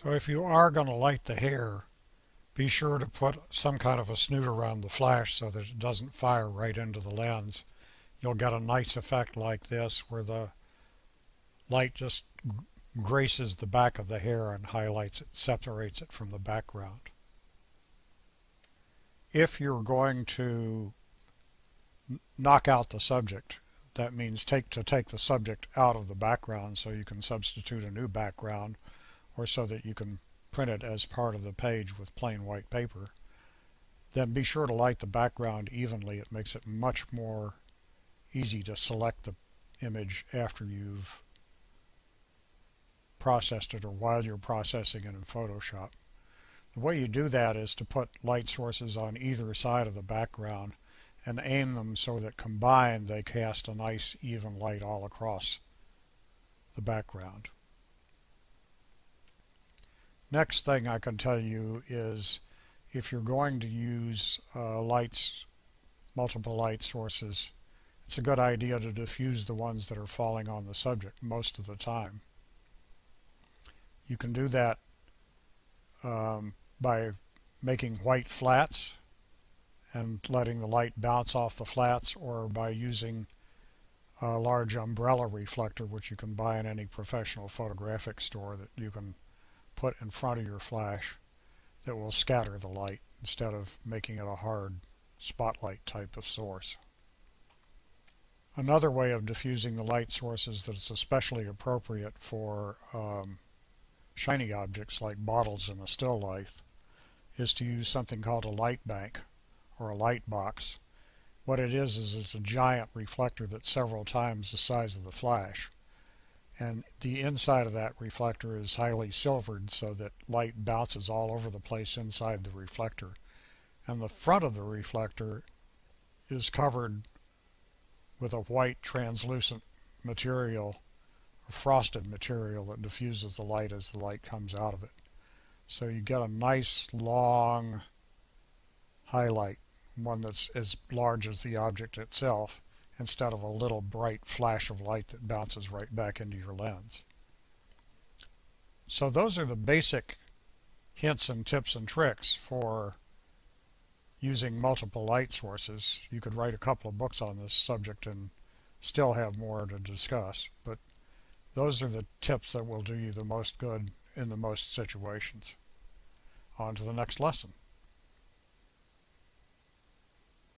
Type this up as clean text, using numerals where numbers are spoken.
So if you are going to light the hair, be sure to put some kind of a snoot around the flash so that it doesn't fire right into the lens. You'll get a nice effect like this where the light just graces the back of the hair and highlights it, separates it from the background. If you're going to knock out the subject, that means take the subject out of the background so you can substitute a new background, or so that you can print it as part of the page with plain white paper, then be sure to light the background evenly. It makes it much more easy to select the image after you've processed it or while you're processing it in Photoshop. The way you do that is to put light sources on either side of the background and aim them so that combined they cast a nice even light all across the background. Next thing I can tell you is if you're going to use multiple light sources, it's a good idea to diffuse the ones that are falling on the subject most of the time. You can do that by making white flats and letting the light bounce off the flats, or by using a large umbrella reflector, which you can buy in any professional photographic store, that you can put in front of your flash that will scatter the light instead of making it a hard spotlight type of source. Another way of diffusing the light sources that's especially appropriate for shiny objects like bottles in a still life is to use something called a light bank or a light box. What it is it's a giant reflector that's several times the size of the flash, and the inside of that reflector is highly silvered so that light bounces all over the place inside the reflector, and the front of the reflector is covered with a white translucent material, a frosted material, that diffuses the light as the light comes out of it. So you get a nice long highlight, one that's as large as the object itself, instead of a little bright flash of light that bounces right back into your lens. So those are the basic hints and tips and tricks for using multiple light sources. You could write a couple of books on this subject and still have more to discuss, but those are the tips that will do you the most good in the most situations. On to the next lesson.